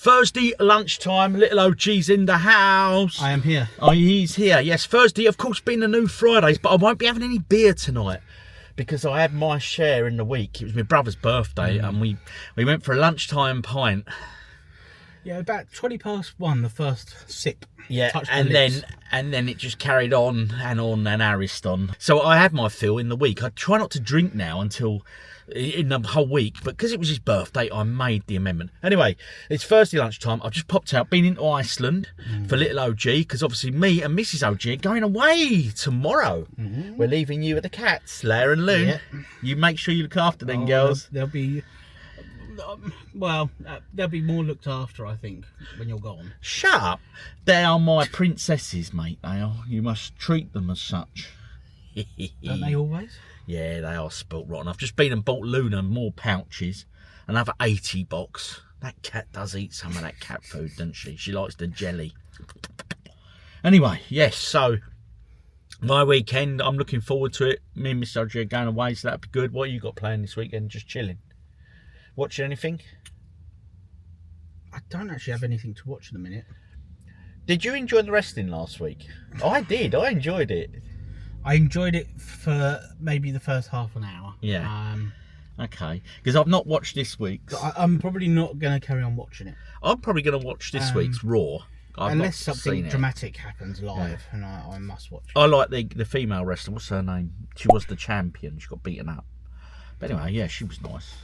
Thursday lunchtime, little OG's in the house. I am here. Oh, he's here. Yes, Thursday, of course, being the new Fridays, but I won't be having any beer tonight because I had my share in the week. It was my brother's birthday, and we went for a lunchtime pint. Yeah, about 1:20, the first sip. Yeah, and then it just carried on and harassed on. So I had my fill in the week. I try not to drink now until in the whole week, but because it was his birthday, I made the amendment. Anyway, it's Thursday lunchtime. I've just popped out, been into Iceland for little OG, because obviously me and Mrs. OG are going away tomorrow. We're leaving you with the cats, Leia and Loon. Yeah. You make sure you look after them, girls. They'll be... Well, they'll be more looked after, I think, when you're gone. Shut up. They are my princesses, mate. They are. You must treat them as such. Don't they always? Yeah, they are spilt rotten. I've just been and bought Luna more pouches. Another 80 box. That cat does eat some of that cat food, doesn't she? She likes the jelly. Anyway, yes, so my weekend, I'm looking forward to it. Me and Miss OG are going away, so that'd be good. What you got planned this weekend? Just chilling? Watching anything? I don't actually have anything to watch in a minute. Did you enjoy the wrestling last week? I did. I enjoyed it. I enjoyed it for maybe the first half an hour. Yeah. Okay. Because I've not watched this week's. I'm probably not going to carry on watching it. I'm probably going to watch this week's Raw. Unless something dramatic happens live, and I must watch it. I like the female wrestler. What's her name? She was the champion. She got beaten up. But anyway, yeah, she was nice.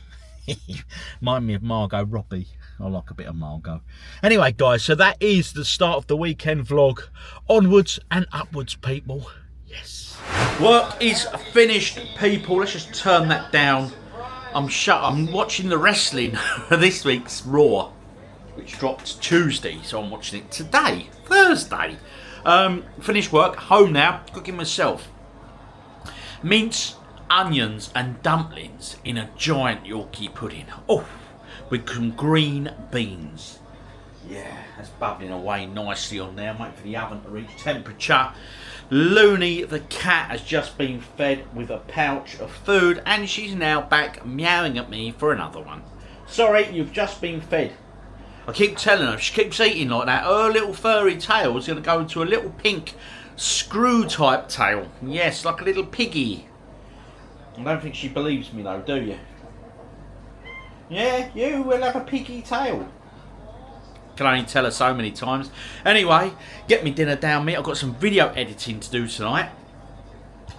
Remind me of Margot Robbie. I like a bit of Margot. Anyway, guys, so that is the start of the weekend vlog. Onwards and upwards, people. Yes. Work is finished, people. Let's just turn that down. I'm watching the wrestling for this week's Raw, which dropped Tuesday, so I'm watching it today, Thursday. Finished work, home now, cooking myself. Mince, onions and dumplings in a giant Yorkie pudding. Oh, with some green beans. Yeah, that's bubbling away nicely on there. I'm waiting for the oven to reach temperature. Looney, the cat, has just been fed with a pouch of food, and she's now back meowing at me for another one. Sorry, you've just been fed. I keep telling her, if she keeps eating like that, her little furry tail is going to go into a little pink screw type tail. Yes, like a little piggy. I don't think she believes me though, do you? Yeah, you will have a piggy tail. Can only tell her so many times. Anyway, get me dinner down, mate. I've got some video editing to do tonight.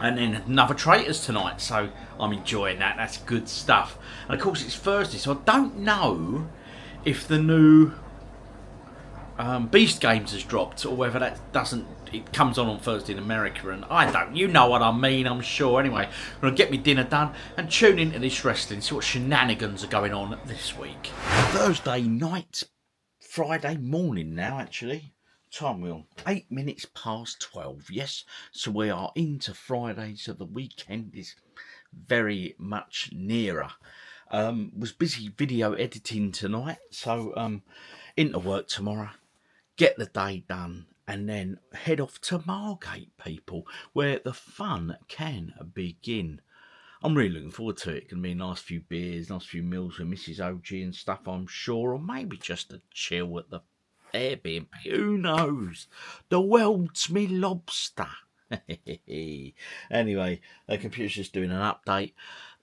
And then another Traitors tonight. So I'm enjoying that. That's good stuff. And of course it's Thursday, so I don't know if the new Beast Games has dropped, or whether that doesn't. It comes on Thursday in America, and I don't. You know what I mean, I'm sure. Anyway, I'm going to get me dinner done and tune into this wrestling, see what shenanigans are going on this week. Thursday night, Friday morning now, actually. Time we're on 8 minutes past 12. Yes, so we are into Friday, so the weekend is very much nearer. Was busy video editing tonight, so into work tomorrow. Get the day done. And then head off to Margate, people, where the fun can begin. I'm really looking forward to it. It's going to be a nice few beers, nice few meals with Mrs. OG and stuff, I'm sure. Or maybe just a chill at the AirBnB. Who knows? The world's me lobster. Anyway, the computer's just doing an update.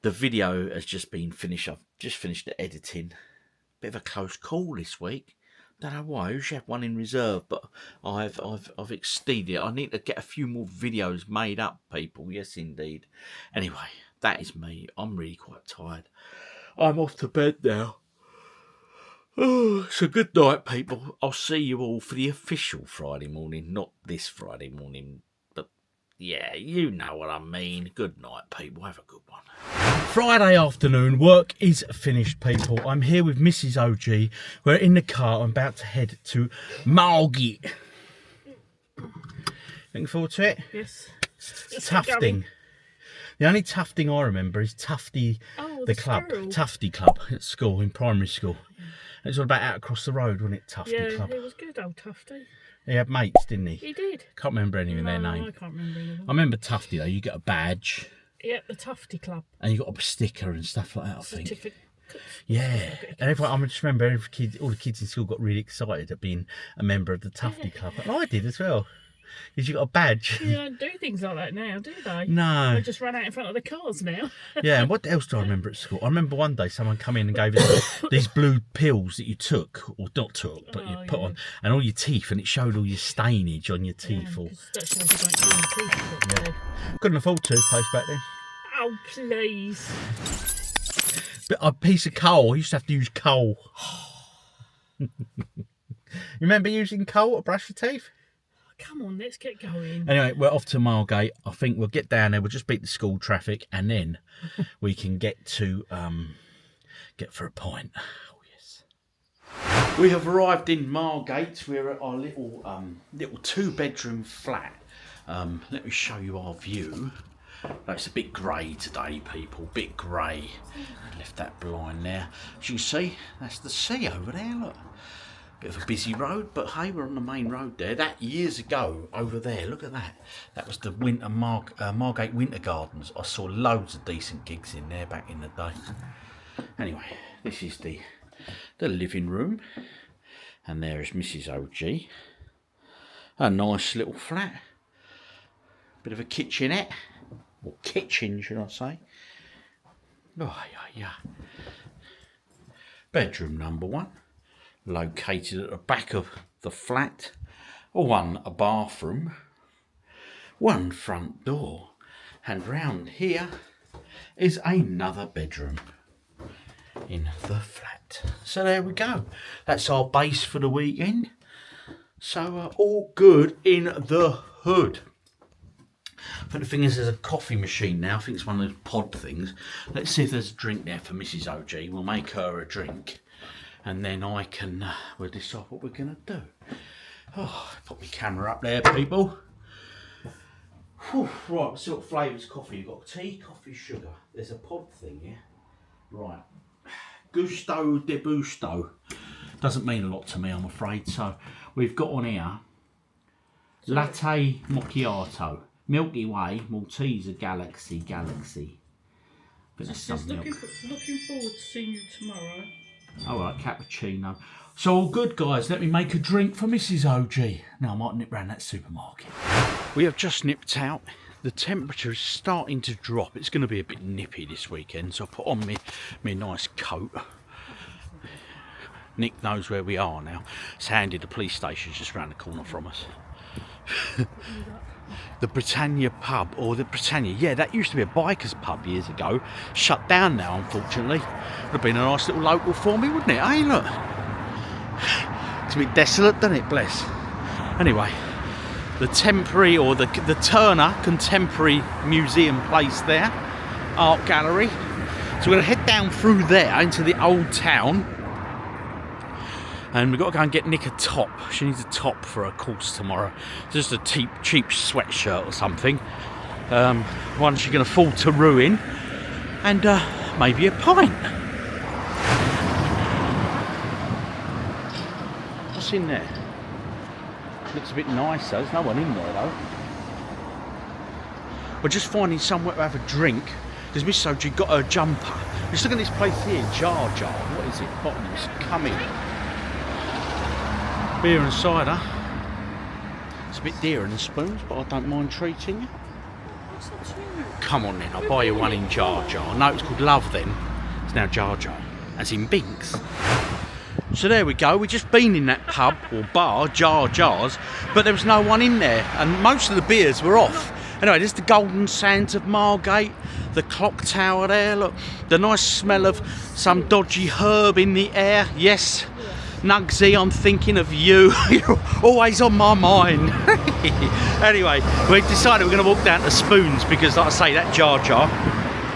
The video has just been finished. I've just finished the editing. Bit of a close call this week. Don't know why. I usually have one in reserve, but I've exceeded it. I need to get a few more videos made up, people. Yes, indeed. Anyway, that is me. I'm really quite tired. I'm off to bed now. Oh, so good night, people. I'll see you all for the official Friday morning, not this Friday morning. But yeah, you know what I mean. Good night, people. Have a good one. Friday afternoon, work is finished, people. I'm here with Mrs. OG. We're in the car. I'm about to head to Margate. Looking forward to it? Yes. Tufting. The only Tufting I remember is Tufty, the club. Squirrel. Tufty club at school, in primary school. It was all about out across the road, wasn't it? Tufty club. Yeah, it was good, old Tufty. He had mates, didn't he? He did. Can't remember any of their No, name. I can't remember any of them. I remember Tufty though. You get a badge. Yeah, the Tufty Club. And you got a sticker and stuff like that, I think. Yeah, and everyone, I just remember all the kids in school got really excited at being a member of the Tufting Club. And I did as well, because you got a badge. You don't do things like that now, do they? No. They just run out in front of the cars now. Yeah, and what else do I remember at school? I remember one day someone come in and gave us these blue pills that you took, or not took, but you put on, and all your teeth, and it showed all your stainage on your teeth. Yeah, Or... that shows you don't clean your teeth properly. Couldn't afford toothpaste back then. Oh, please. But a piece of coal, I used to have to use coal. You remember using coal to brush your teeth? Come on, let's get going. Anyway, we're off to Margate. I think we'll get down there, we'll just beat the school traffic, and then we can get to get for a pint. Oh yes. We have arrived in Margate. We're at our little 2-bedroom flat. Let me show you our view. No, it's a bit grey today, people. Bit grey. I left that blind there. As you can see, that's the sea over there. Look. Bit of a busy road, but hey, we're on the main road there. That years ago over there, look at that. That was the Margate Winter Gardens. I saw loads of decent gigs in there back in the day. Anyway, this is the living room, and there is Mrs. OG. A nice little flat. Bit of a kitchenette, or kitchen, should I say? Oh yeah. Bedroom number 1. Located at the back of the flat. A bathroom, 1 front door, and round here is another bedroom in the flat. So there we go. That's our base for the weekend. So all good in the hood. But the thing is, there's a coffee machine now. I think it's one of those pod things. Let's see if there's a drink there for Mrs. OG. We'll make her a drink. And then I can, we'll decide what we're going to do. Oh, put my camera up there, people. Whew, right, what sort of flavours coffee? You've got tea, coffee, sugar. There's a pod thing, yeah? Right. Gusto de Busto. Doesn't mean a lot to me, I'm afraid. So we've got on here latte macchiato, Milky Way, Malteser Galaxy. But there's some milk. Looking forward to seeing you tomorrow. Alright, cappuccino. So all good, guys. Let me make a drink for Mrs. OG. Now I might nip round that supermarket. We have just nipped out. The temperature is starting to drop. It's going to be a bit nippy this weekend, so I put on my nice coat. Nick knows where we are now. It's handy, the police station's just round the corner from us. The Britannia pub, or the Britannia, yeah, that used to be a biker's pub years ago. Shut down now, unfortunately. Would have been a nice little local for me, wouldn't it? Hey, look. It's a bit desolate, doesn't it? Bless. Anyway, the temporary, or the Turner Contemporary Museum place there, art gallery. So we're going to head down through there into the old town. And we've got to go and get Nick a top. She needs a top for her course tomorrow. Just a cheap sweatshirt or something. One she can afford to ruin. And maybe a pint. What's in there? Looks a bit nicer. There's no one in there though. We're just finding somewhere to have a drink. Because Miss Soji got her jumper. Just look at this place here, Jar. What is it? Bottoms. Coming. Beer and cider. It's a bit dearer than spoons, but I don't mind treating you. Come on then, I'll buy you one in Jar. No, it's called Love then. It's now Jar, as in Binks. So there we go, we've just been in that pub, or bar, Jars, but there was no one in there, and most of the beers were off. Anyway, there's the Golden Sands of Margate, the clock tower there, look, the nice smell of some dodgy herb in the air, yes. Nugsy, I'm thinking of you. You're always on my mind. Anyway, we've decided we're going to walk down to Spoons because, like I say, that Jar,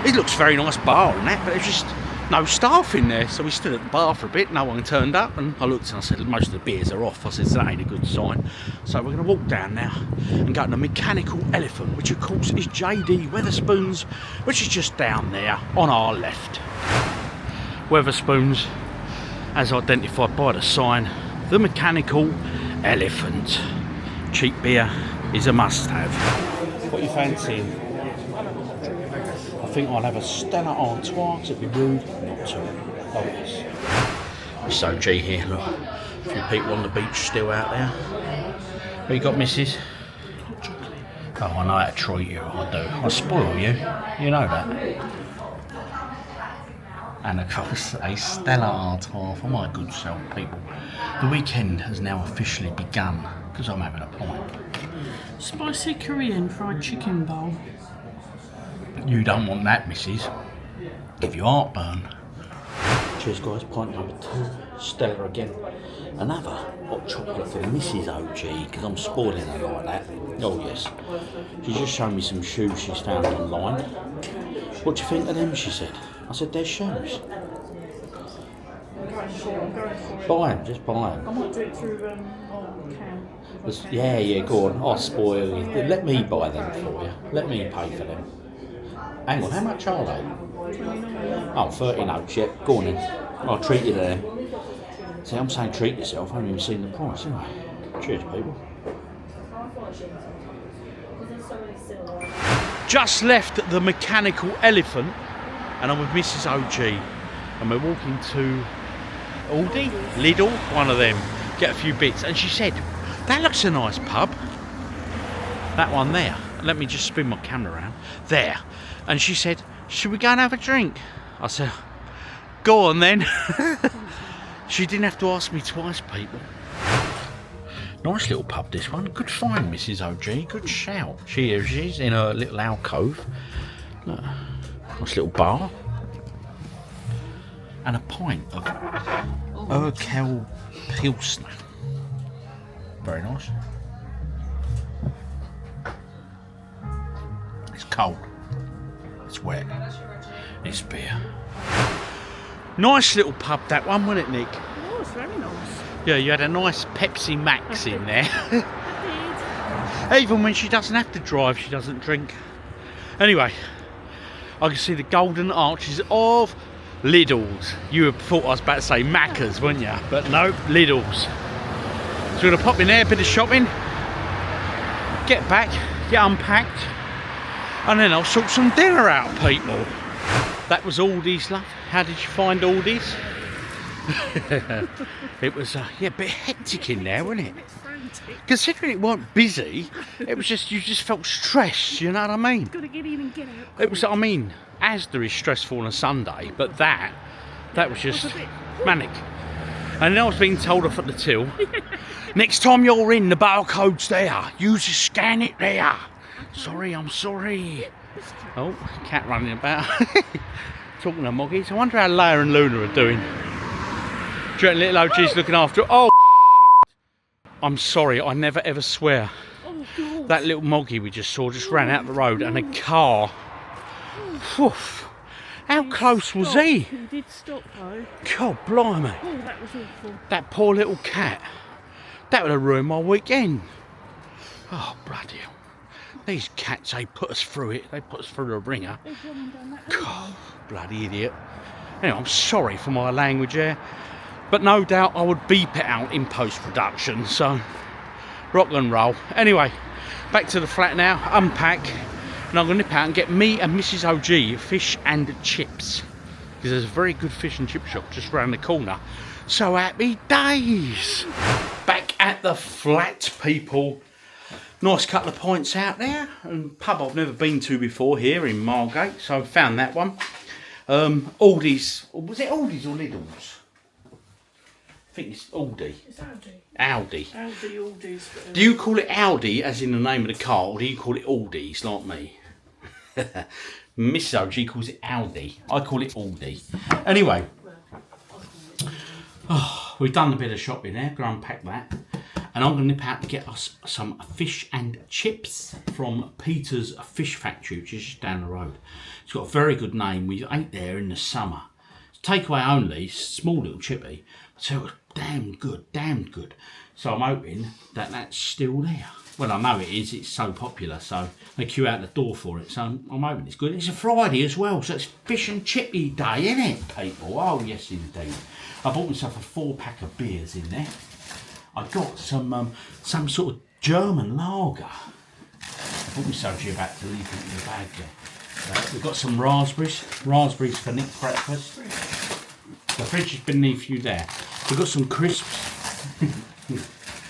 it looks very nice bar and that, but there's just no staff in there. So we stood at the bar for a bit, no one turned up, and I looked and I said, most of the beers are off. I said, that ain't a good sign. So we're going to walk down now and go to the Mechanical Elephant, which of course is JD Wetherspoons, which is just down there on our left. Wetherspoons, as identified by the sign, the Mechanical Elephant. Cheap beer is a must-have. What are you fancying? I think I'll have a Stella Artois, 'cause it'd be rude not to. Oh yes. Miss OG here, look. A few people on the beach still out there. What you got, Mrs? Oh, I know how to treat you, I do. I spoil you, you know that. And of course, a stellar art half for my good self, people. The weekend has now officially begun, because I'm having a pint. Spicy Korean fried chicken bowl. You don't want that, Mrs. Give you heartburn. Cheers, guys. Pint number 2. Stella again. Another hot chocolate for Mrs. OG, because I'm spoiling her like that. Oh, yes. She's just shown me some shoes she's found online. What do you think of them, she said. I said, they're shoes. Buy them, just buy them. I might do it through Cam. Yeah, go on. I'll spoil you. Let me buy them for you. Let me pay for them. Hang on, how much are they? 29. Oh, 30 notes, yeah. Go on then. I'll treat you to them. See, I'm saying treat yourself. I haven't even seen the price, have I? Cheers, people. Just left the Mechanical Elephant, and I'm with Mrs. OG, and we're walking to Aldi, Lidl, one of them, get a few bits. And she said, that looks a nice pub. That one there. Let me just spin my camera around. There. And she said, should we go and have a drink? I said, go on then. She didn't have to ask me twice, people. Nice little pub, this one. Good find, Mrs. OG. Good shout. She's in her little alcove. Look, nice little bar. And a pint of Urkel Pilsner. Very nice. It's cold. It's wet. It's beer. Nice little pub, that one, wasn't it, Nick? Oh, it's very nice. Yeah, you had a nice Pepsi Max in there. Even when she doesn't have to drive, she doesn't drink. Anyway, I can see the golden arches of Lidl's. You thought I was about to say Macca's, weren't you? But no, Lidl's. So we're going to pop in there, a bit of shopping, get back, get unpacked, and then I'll sort some dinner out, people. That was Aldi's, love. How did you find Aldi's? It was yeah, a bit hectic in there, wasn't it? Considering it weren't busy, it was just, you just felt stressed, you know what I mean? Got to get in and get out. It was, I mean, Asda is stressful on a Sunday, but that was just manic. And then I was being told off at the till, next time you're in, the barcode's there, you just scan it there. Sorry, I'm sorry. Oh, cat running about. Talking to Moggies. I wonder how Leia and Luna are doing. Do you reckon little OG's looking after her? Oh, shit. I'm sorry, I never ever swear. Oh, God. That little Moggy we just saw just ran out the road and a car. Whew. How close was he? He did stop though. God blimey. Oh, that was awful. That poor little cat. That would have ruined my weekend. Oh, bloody hell. These cats, they put us through it. They put us through the ringer. God, bloody idiot. Anyway, I'm sorry for my language there. But no doubt I would beep it out in post-production. So, rock and roll. Anyway, back to the flat now. Unpack. And I'm going to nip out and get me and Mrs. OG fish and chips. Because there's a very good fish and chip shop just round the corner. So happy days. Back at the flat, people. Nice couple of pints out there, and pub I've never been to before here in Margate, so I found that one. Aldi's, was it Aldi's or Lidl's? I think it's Aldi. It's Aldi. Aldi. Aldi's. Do you call it Aldi as in the name of the car, or do you call it Aldi's like me? Mrs. OG calls it Aldi. I call it Aldi. Anyway, we've done a bit of shopping there, go and unpack that. And I'm going to nip out to get us some fish and chips from Peter's Fish Factory, which is just down the road. It's got a very good name. We ate there in the summer. It's takeaway only, small little chippy. So it was damn good. So I'm hoping that that's still there. Well, I know it is. It's so popular. So they queue out the door for it. So I'm hoping it's good. It's a Friday as well. So it's fish and chippy day, isn't it, people? Oh, yes, indeed. I bought myself a 4-pack of beers in there. I got some sort of German lager. I bought myself here back to leave it in the bag there. We've got some raspberries for Nick's breakfast. The fridge is beneath you there. We've got some crisps.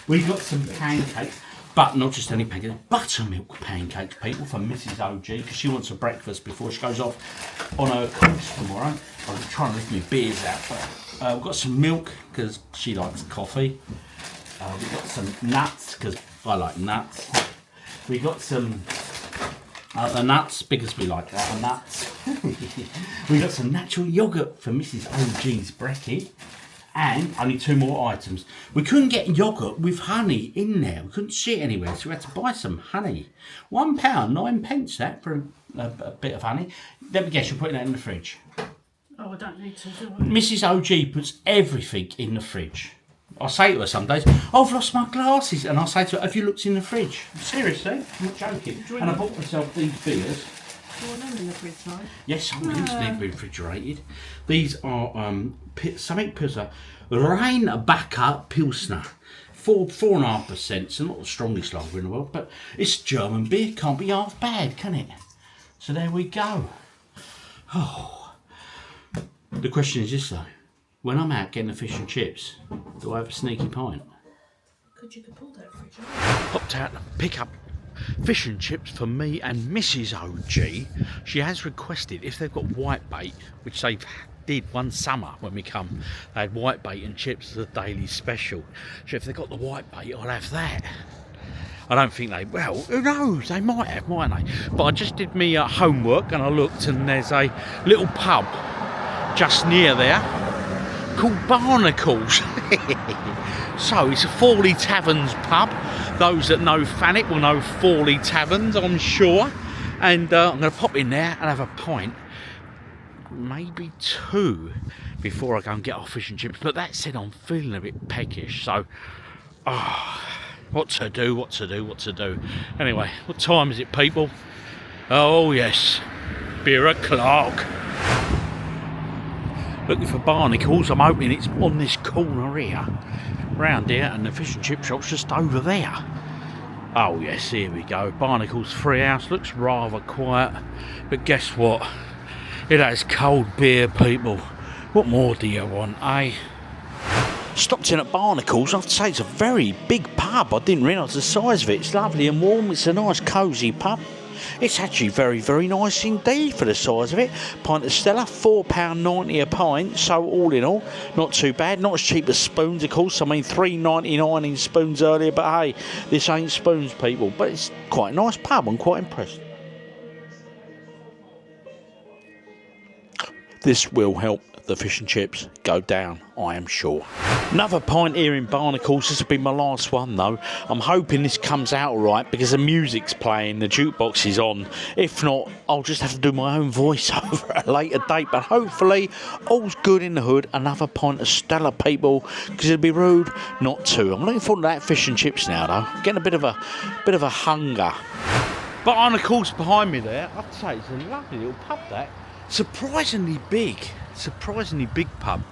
We've got some pancakes. But not just any pancakes, buttermilk pancakes, people, for Mrs. OG, because she wants a breakfast before she goes off on her cruise tomorrow. I'm trying to lift my beers out, but we've got some milk, because she likes coffee. We've got some nuts, because I like nuts. We've got some other nuts, because we like other nuts. We've got some natural yoghurt for Mrs. OG's brekkie. And only 2 more items. We couldn't get yoghurt with honey in there. We couldn't see it anywhere, so we had to buy some honey. £1, 9p that for a bit of honey. Let me guess, you're putting that in the fridge. Oh, I don't need to do it. Mrs. OG puts everything in the fridge. I say to her some days, oh, I've lost my glasses. And I say to her, have you looked in the fridge? Seriously, I'm not joking. And I bought myself these beers. Do you want them in the fridge, right? Yes, I'm going to need to be refrigerated. These are something Pilsner, Rheinbacher Pilsner, 4.5%. So not the strongest lager in the world, but it's German beer. Can't be half bad, can it? So there we go. Oh, the question is this though: when I'm out getting the fish and chips, do I have a sneaky pint? You could pull that fridge out. Popped out to pick up fish and chips for me and Mrs. OG. She has requested if they've got whitebait, which they did one summer when we come. They had whitebait and chips as a daily special. So if they've got the whitebait, I'll have that. I don't think they, well, who knows, they might have, mightn't they? But I just did me homework and I looked, and there's a little pub just near there called Barnacles. So it's a Fawley Taverns pub. Those that know Thanet will know Fawley Taverns, I'm sure. And I'm going to pop in there and have a pint, maybe 2, before I go and get our fish and chips. But that said, I'm feeling a bit peckish, so what to do. Anyway, what time is it, people? Oh yes, beer o'clock. Looking for Barnacles. I'm hoping it's on this corner here, round here, and the fish and chip shop's just over there. Oh yes, here we go. Barnacles Free House. Looks rather quiet, but guess what? It has cold beer, people. What more do you want, eh? Stopped in at Barnacles. I have to say it's a very big pub. I didn't realise the size of it. It's lovely and warm. It's a nice cosy pub. It's actually very, very nice indeed for the size of it. Pint of Stella, £4.90 a pint. So all in all, not too bad. Not as cheap as Spoons, of course. I mean, $3.99 in Spoons earlier. But hey, this ain't Spoons, people. But it's quite a nice pub. I'm quite impressed. This will help the fish and chips go down, I am sure. Another pint here in Barnacles. This will be my last one though. I'm hoping this comes out alright because the music's playing, the jukebox is on. If not, I'll just have to do my own voiceover at a later date, but hopefully all's good in the hood. Another pint of Stella, people, because it'd be rude not to. I'm looking forward to that fish and chips now though. Getting a bit of a hunger. Barnacles behind me there. I'd say it's a lovely little pub, that. Surprisingly big pub.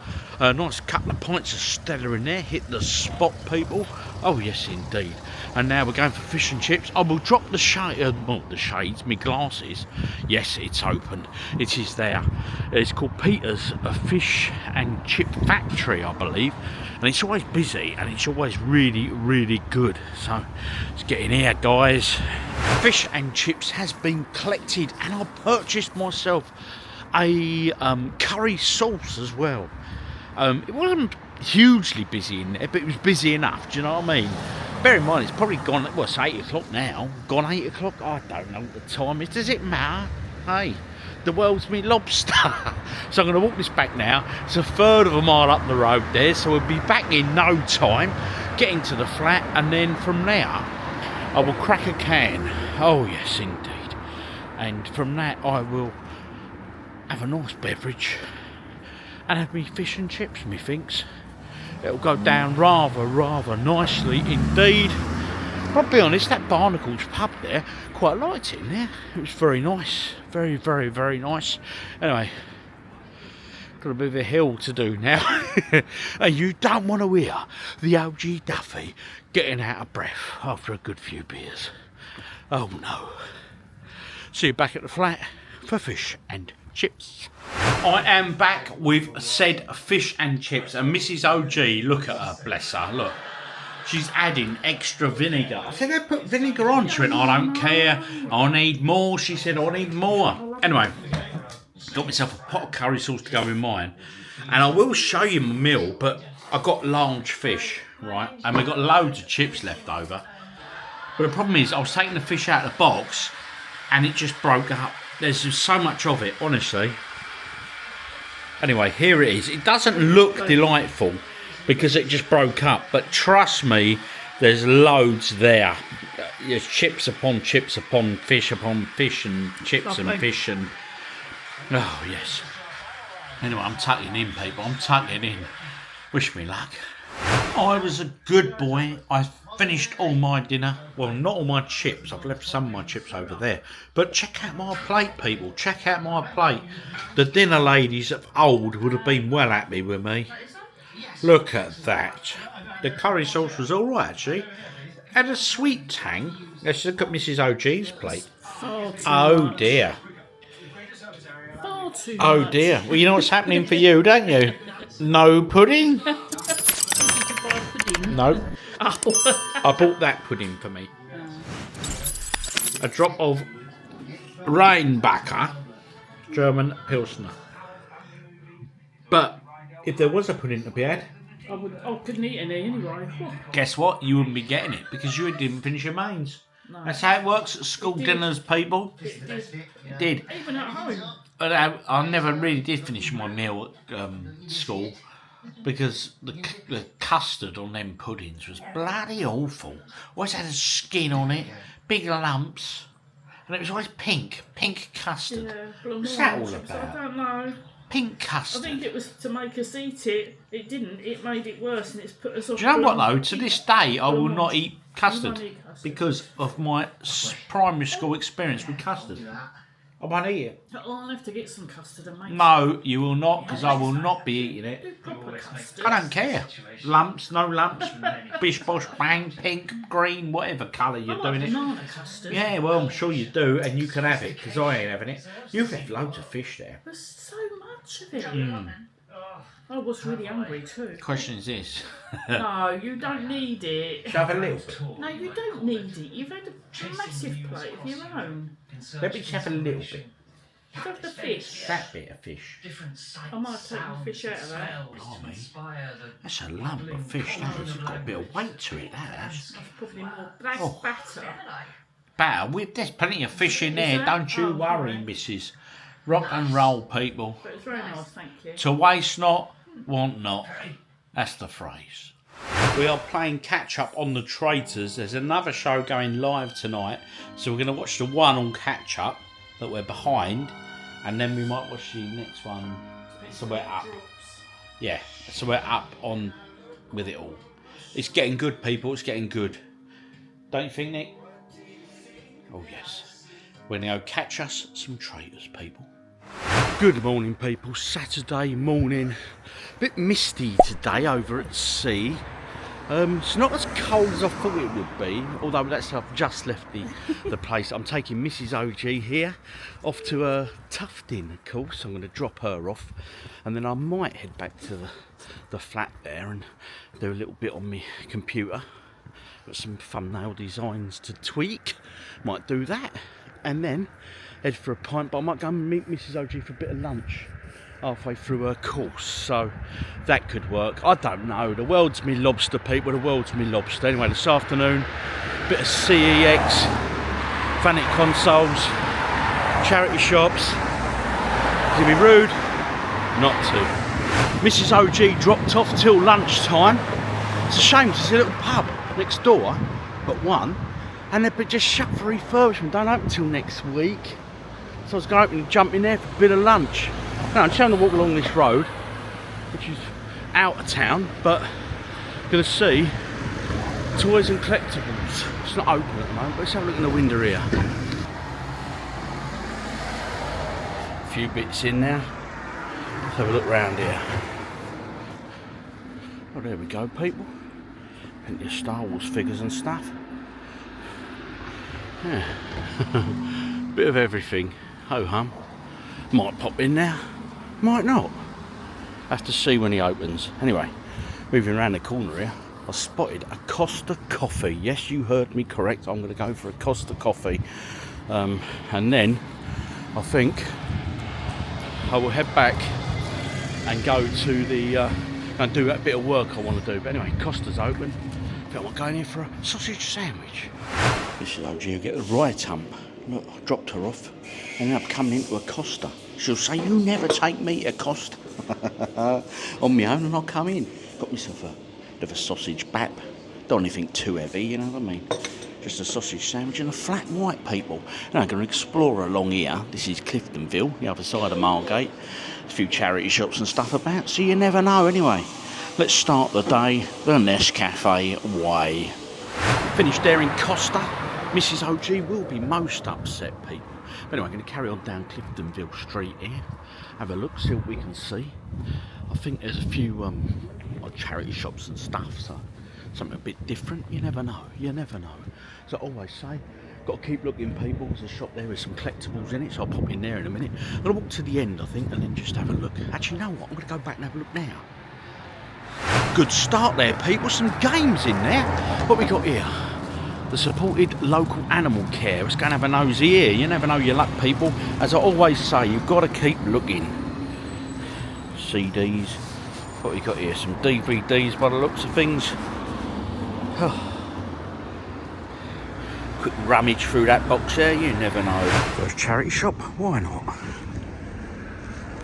Nice couple of pints of Stella in there. Hit the spot, people. Oh yes indeed. And now we're going for fish and chips. I will drop the shades, my glasses. Yes, it's open. It is there. It's called Peter's, a fish and chip factory, I believe, and it's always busy and it's always really, really good. So let's get in here, guys. Fish and chips has been collected, and I purchased myself a curry sauce as well. It wasn't hugely busy in there, but it was busy enough, do you know what I mean? Bear in mind, it's probably gone, well, it's 8 o'clock now. Gone 8 o'clock? I don't know what the time is. Does it matter? Hey, the world's me lobster. So I'm going to walk this back now. It's a third of a mile up the road there, so we'll be back in no time, getting to the flat, and then from there, I will crack a can. Oh, yes, indeed. And from that, I will have a nice beverage and have me fish and chips, methinks. It'll go down rather nicely indeed. I'll be honest, that Barnacles pub there, quite liked it in there. It was very nice. Very, very, very nice. Anyway, got a bit of a hill to do now. And you don't want to hear the OGDuffy getting out of breath after a good few beers. Oh no. See you back at the flat for fish and chips. I am back with said fish and chips, and Mrs. OG, look at her, bless her, look. She's adding extra vinegar. I said, I put vinegar on. She went, I don't care. I need more. She said, I need more. Anyway, got myself a pot of curry sauce to go in mine. And I will show you my meal, but I got large fish, right? And we got loads of chips left over. But the problem is, I was taking the fish out of the box, and it just broke up. There's just so much of it, honestly. Anyway, here it is. It doesn't look delightful, because it just broke up, but trust me, there's loads there. There's chips upon fish and chips and fish and oh yes. Anyway, I'm tucking in, people. I'm tucking in. Wish me luck. I was a good boy. I finished all my dinner. Well, not all my chips. I've left some of my chips over there. But check out my plate, people. Check out my plate. The dinner ladies of old would have been well happy with me. Look at that. The curry sauce was all right, actually. Had a sweet tang. Let's look at Mrs. OG's plate. Oh dear. Oh dear. Well, you know what's happening for you, don't you? No pudding? No. I bought that pudding for me. A drop of Rheinbacher German Pilsner. But if there was a pudding to be had, I couldn't eat any anyway. guess what? You wouldn't be getting it because you didn't finish your mains. No. That's how it works at school dinners, people. It did. Even at home. I never really did finish my meal at school because the custard on them puddings was bloody awful. Always had a skin on it, big lumps, and it was always pink custard. Yeah, what's that all about? I don't know. Pink custard. I think it was to make us eat it. It didn't. It made it worse, and it's put us off. Do you know what though? To this day, I will not eat custard because of my primary school experience with custard. I won't eat it. I'll have to get some custard and make. No, you will not, because I will not be eating it. Proper custard. I don't care. Lumps, no lumps, bish bosh bang, pink, green, whatever colour you're doing it. Banana custard. Yeah, well, I'm sure you do, and you can have it, because I ain't having it. You've left loads of fish there. There's so much of it. I was really hungry too. The question is this. No, you don't need it. Shall I have a little bit? No, you don't need it. You've had a massive plate of your own. Let me just have a little bit. Have the fish. That bit of fish. I might take the fish out of that. Blimey. That's a lump of fish, that is. It's got a bit of weight to it, that has. That's probably more. That's batter. Batter? There's plenty of fish in there, don't you worry, missus. Rock and roll, people. But it's very nice, thank you. To waste not, want not. That's the phrase. We are playing catch up on the Traitors. There's another show going live tonight, so we're going to watch the one on catch up that we're behind, and then we might watch the next one. So we're up. Yeah, so we're up on with it all. It's getting good, people. It's getting good. Don't you think, Nick? Oh yes. We're going to go catch us some Traitors, people. Good morning, people. Saturday morning. A bit misty today over at sea. It's not as cold as I thought it would be, although I've just left the place. I'm taking Mrs. OG here off to Tufting, of course. I'm going to drop her off, and then I might head back to the flat there and do a little bit on my computer. Got some thumbnail designs to tweak. Might do that, and then head for a pint, but I might go and meet Mrs. OG for a bit of lunch halfway through her course, so that could work. I don't know. The world's me lobster, people. The world's me lobster. Anyway, this afternoon, bit of CEX, Vanet consoles, charity shops. Is it be rude? Not to. Mrs. OG dropped off till lunchtime. It's a shame because there's a little pub next door, but one, and they've just shut for refurbishment. Don't open till next week. So I was going to jump in there for a bit of lunch. Now I'm just having to walk along this road, which is out of town, but going to see toys and collectibles. It's not open at the moment, but let's have a look in the window here. A few bits in there. Let's have a look round here. Oh, there we go, people. Plenty of Star Wars figures and stuff. Yeah. Bit of everything. Ho hum. Might pop in now, might not. Have to see when he opens. Anyway, moving around the corner here, I spotted a Costa coffee. Yes, you heard me correct. I'm going to go for a Costa coffee. And then I think I will head back and go to the and do that bit of work I want to do. But anyway, Costa's open. I think I'm going here for a sausage sandwich. This is OG, you get the right hump. Look, I dropped her off. Ended up coming into a Costa. She'll say, you never take me to Costa. On my own, and I'll come in. Got myself a bit of a sausage bap. Don't want anything too heavy, you know what I mean? Just a sausage sandwich and a flat white, people. Now I'm going to explore along here. This is Cliftonville, the other side of Margate. A few charity shops and stuff about, so you never know. Anyway, let's start the day the Nescafe way. Finished there in Costa. Mrs. OG will be most upset, people. But anyway, I'm going to carry on down Cliftonville Street here. Have a look, see what we can see. I think there's a few like charity shops and stuff, so something a bit different. You never know, you never know. So I always say, got to keep looking, people. There's a shop there with some collectibles in it, so I'll pop in there in a minute. I'm going to walk to the end, I think, and then just have a look. Actually, you know what? I'm going to go back and have a look now. Good start there, people. Some games in there. What we got here? The supported local animal care. Let's go and have a nosy here. You never know your luck, people. As I always say, you've got to keep looking. CDs. What we got here? Some DVDs by the looks of things. Quick rummage through that box there. You never know. First charity shop. Why not?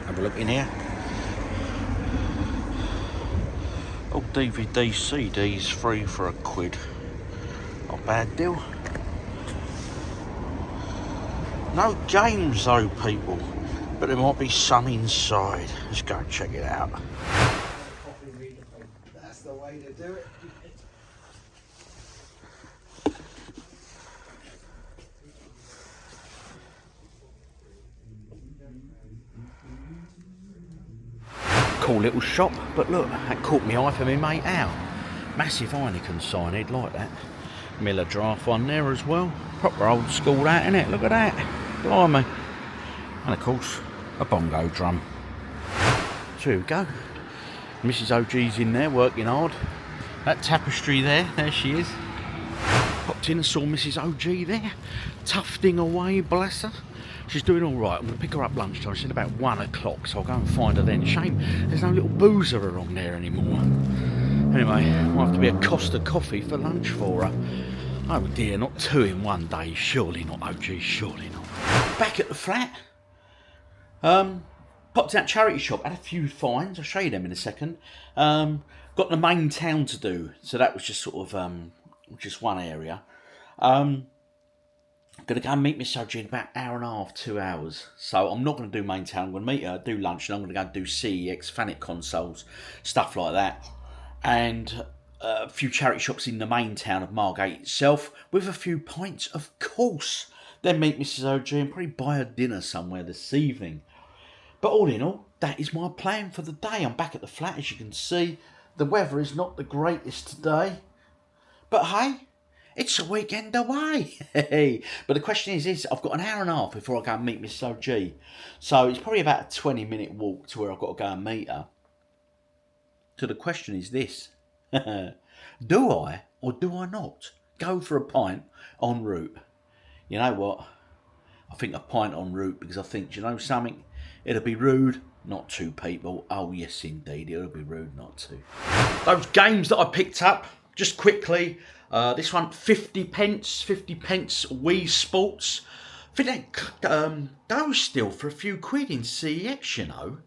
Have a look in here. Oh, DVDs, CDs, free for £1. Not a bad deal. No games though, people, but there might be some inside. Let's go and check it out. That's the way to do it. Cool little shop, but look, that caught me eye for me mate Al. Massive Heineken sign, he'd like that. Miller draft one there as well. Proper old school that, innit? Look at that. Blimey. And of course, a bongo drum. So here we go. Mrs. OG's in there working hard. That tapestry there she is. Popped in and saw Mrs. OG there. Tufting away, bless her. She's doing all right. I'm going to pick her up lunchtime. She's at about 1 o'clock, so I'll go and find her then. Shame there's no little boozer along there anymore. Anyway, I'll have to be a Costa coffee for lunch for her. Oh dear, not 2 in one day. Surely not, OG, surely not. Back at the flat. Popped in that charity shop, had a few finds. I'll show you them in a second. Got the main town to do, so that was just sort of just one area. Going to go and meet Miss OG in about 1.5 hours, 2 hours. So I'm not going to do main town. I'm going to meet her, do lunch, and I'm going to go and do CEX, Fanuc consoles, stuff like that. And a few charity shops in the main town of Margate itself, with a few pints, of course. Then meet Mrs. OG and probably buy her dinner somewhere this evening. But all in all, that is my plan for the day. I'm back at the flat, as you can see. The weather is not the greatest today. But hey, it's a weekend away. But the question is I've got 1.5 hours before I go and meet Miss OG. So it's probably about a 20-minute walk to where I've got to go and meet her. So the question is this. Do I or do I not go for a pint en route? You know what? I think a pint en route, because I think, do you know something? It'll be rude not to, people. Oh yes indeed, it'll be rude not to. Those games that I picked up, just quickly. This one, 50 pence Wii Sports. I think that goes still for a few quid in CEX, you know.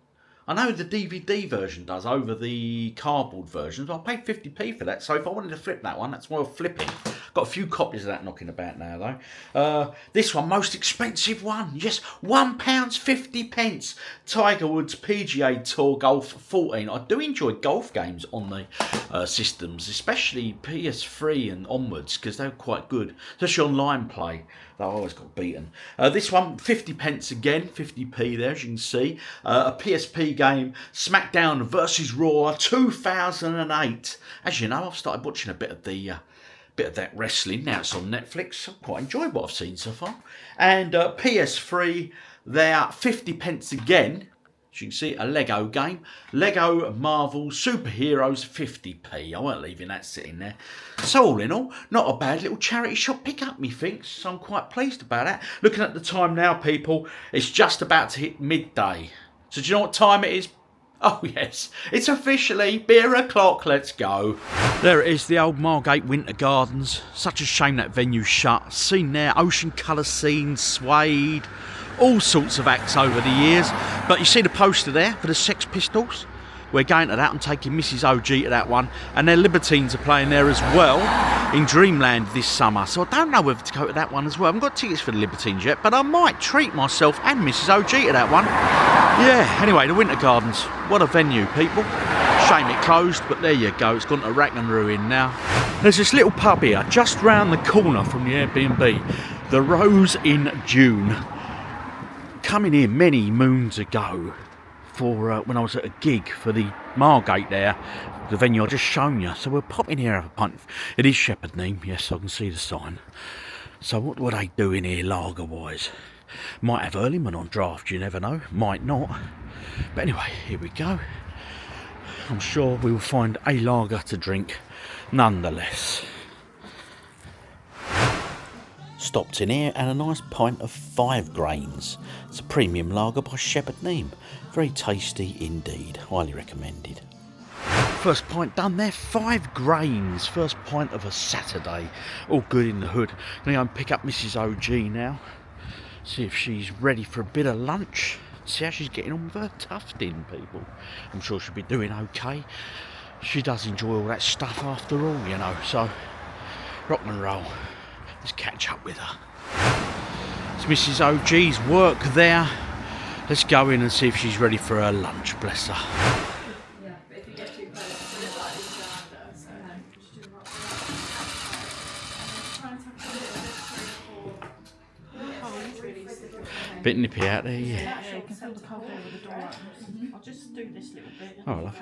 I know the DVD version does over the cardboard version, so I paid 50p for that. So if I wanted to flip that one, that's worth flipping. Got a few copies of that knocking about now, though. This one, most expensive one. Yes, £1.50. Tiger Woods PGA Tour Golf 14. I do enjoy golf games on the systems, especially PS3 and onwards, because they're quite good, especially online play. Though I always got beaten. This one, 50 pence again, 50p there, as you can see. A PSP game, SmackDown vs Raw 2008. As you know, I've started watching a bit of the Bit of that wrestling. Now it's on Netflix. I quite enjoyed what I've seen so far. And PS3, they're 50p again. As you can see, a Lego game. Lego Marvel Superheroes 50p. I weren't leaving that sitting there. So all in all, not a bad little charity shop pickup, methinks. So I'm quite pleased about that. Looking at the time now, people, it's just about to hit midday. So do you know what time it is? Oh yes, it's officially beer o'clock. Let's go. There it is, the old Margate Winter Gardens. Such a shame that venue's shut. Seen there, ocean colour scenes, suede, all sorts of acts over the years. But you see the poster there for the Sex Pistols? We're going to that. I'm taking Mrs. OG to that one. And their Libertines are playing there as well in Dreamland this summer. So I don't know whether to go to that one as well. I haven't got tickets for the Libertines yet, but I might treat myself and Mrs. OG to that one. Yeah, anyway, the Winter Gardens. What a venue, people. Shame it closed, but there you go. It's gone to rack and ruin now. There's this little pub here, just round the corner from the Airbnb. The Rose in June. Coming here many moons ago for when I was at a gig for the Margate there, the venue I just shown you. So we're popping here have a pint. It is Shepherd Neame, yes, I can see the sign. So what were they doing here lager wise? Might have Earlyman on draft, you never know, might not. But anyway, here we go. I'm sure we will find a lager to drink nonetheless. Stopped in here and a nice pint of 5 grains. It's a premium lager by Shepherd Neame. Very tasty indeed. Highly recommended. First pint done there, 5 grains. First pint of a Saturday. All good in the hood. Gonna go and pick up Mrs. OG now. See if she's ready for a bit of lunch. See how she's getting on with her tufting, people. I'm sure she'll be doing okay. She does enjoy all that stuff after all, you know. So, rock and roll. Let's catch up with her. It's Mrs. OG's work there. Let's go in and see if she's ready for her lunch, bless her. Bit nippy out there, yeah. Yeah, you can set the cold air with the door open. I'll just do this little bit. Oh, I love it.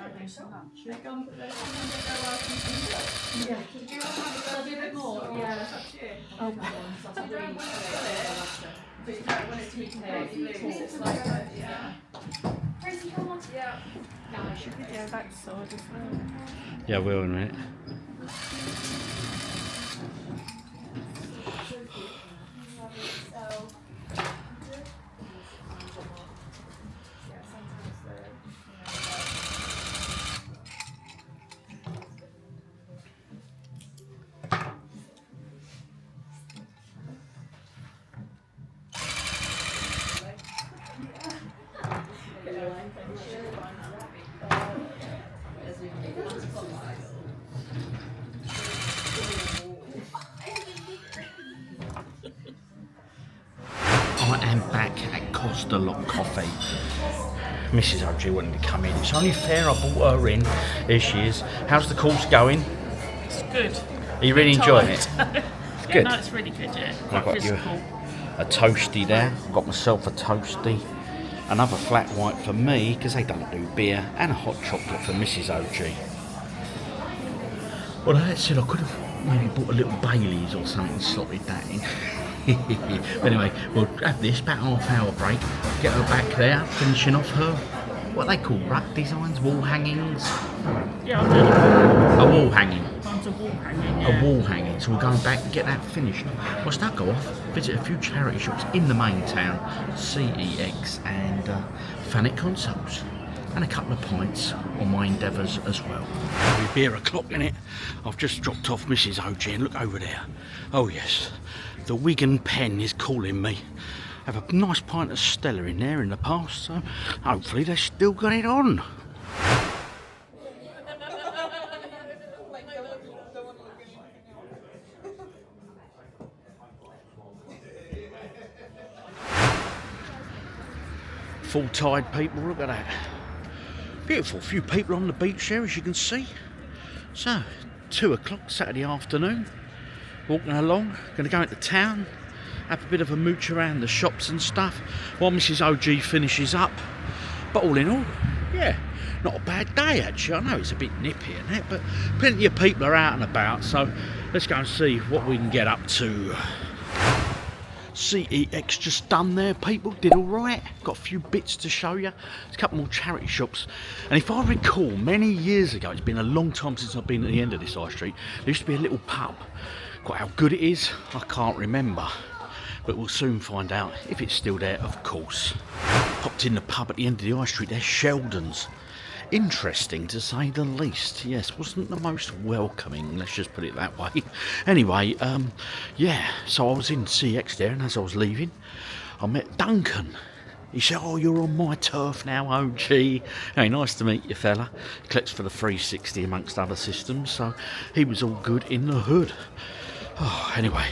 Yeah. Do you want to do a bit more? Yeah, that's up to you. Oh, But you don't want it to be completely loose. It's like, yeah. Yeah. no, I should video that side as well. Yeah, I will in a minute. I am back at Costa Lock Coffee. Mrs. OG wanted to come in. It's only fair I brought her in. Here she is. How's the course going? It's good. Are you really enjoying it? It's good. No, it's really good, yeah. I've Quite got you physical. a toasty there. I've got myself a toasty. Another flat white for me, because they don't do beer. And a hot chocolate for Mrs. OG. Well, that said, I could have maybe bought a little Baileys or something and slotted that in. But anyway, we'll have this, about half hour break. Get her back there, finishing off her, what they call rug designs, wall hangings. Yeah, I'll do A wall hanging. One's a wall hanging, yeah. A wall hanging, so we're going back and get that finished. Whilst that go off, visit a few charity shops in the main town, CEX and Fanet Consoles, and a couple of pints on my endeavours as well. It'll be beer o'clock in it. I've just dropped off Mrs. OG and look over there. Oh yes, the Wigan Pen is calling me. Have a nice pint of Stella in there in the past, so hopefully they've still got it on. Full tide, people, look at that. Beautiful, few people on the beach there, as you can see. So, 2 o'clock Saturday afternoon, walking along, going to go into town, have a bit of a mooch around the shops and stuff while Mrs. OG finishes up. But all in all, yeah, not a bad day actually. I know it's a bit nippy and that, but plenty of people are out and about, so Let's go and see what we can get up to. CEX just done there, people. Did all right. Got a few bits to show you. There's a couple more charity shops. And if I recall, many years ago, it's been a long time since I've been at the end of this high street, there used to be a little pub. Quite how good it is, I can't remember. But we'll soon find out if it's still there, of course. Popped in the pub at the end of the high street there, Sheldon's. Interesting to say the least. Yes, wasn't the most welcoming, let's just put it that way. Anyway, yeah, so I was in CX there, and as I was leaving, I met Duncan. He said, oh, you're on my turf now, OG. Hey, nice to meet you, fella. He collects for the 360 amongst other systems, so he was all good in the hood. Oh, anyway,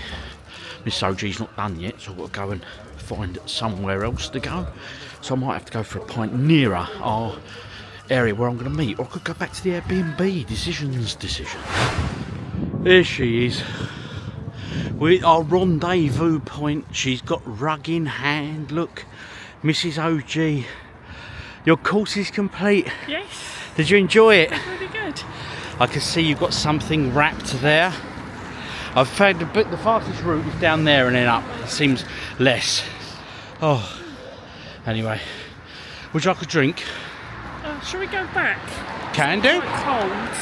Miss OG's not done yet, so we'll go and find somewhere else to go. So I might have to go for a pint nearer our area where I'm going to meet, or I could go back to the Airbnb. Decisions. There she is. We're at our rendezvous point. She's got rug in hand. Look, Mrs. OG, your course is complete. Yes. Did you enjoy it? Really good. I can see you've got something wrapped there. I've found the fastest route is down there and then up. It seems less. Oh, anyway, would you like a drink? Shall we go back? Can do. Quite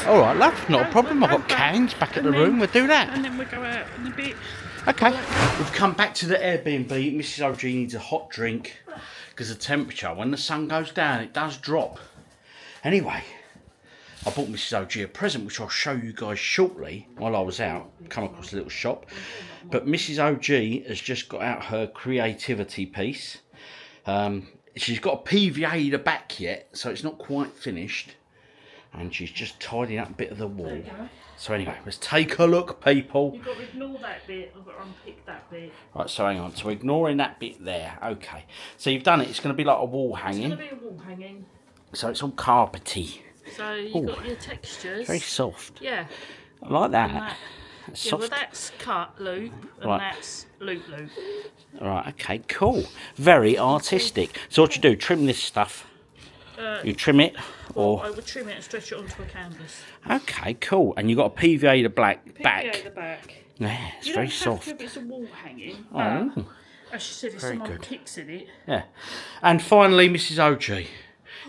cold. All right, love, not a Go- problem. we'll I've go got back cans back at the and room. then- We'll do that. And then we'll go out in a bit. Okay. We've come back to the Airbnb. Mrs. OG needs a hot drink because the temperature, when the sun goes down, it does drop. Anyway, I bought Mrs. OG a present, which I'll show you guys shortly. While I was out, come across a little shop. But Mrs. OG has just got out her creativity piece. She's got a PVA at the back yet, so it's not quite finished. And she's just tidying up a bit of the wall. So anyway, let's take a look, people. You've got to ignore that bit. I've got to unpick that bit. Right, so hang on. So ignoring that bit there. Okay. So you've done it. It's going to be like a wall hanging. It's going to be a wall hanging. So it's all carpety. So you've got your textures. Very soft. Yeah. I like that. And that. That's Yeah, soft. well, that's cut loop, and Right. that's loop. Right, okay, cool. Very artistic. So what you do, trim this stuff. You trim it, Or I or... would trim it and stretch it onto a canvas. Okay, cool. And you've got a PVA the black PVA back. the back. Yeah, it's You very don't soft. have to if it's a wall hanging. Oh, But, as she said, if Very someone good. kicks in it. yeah. And finally, Mrs. OG,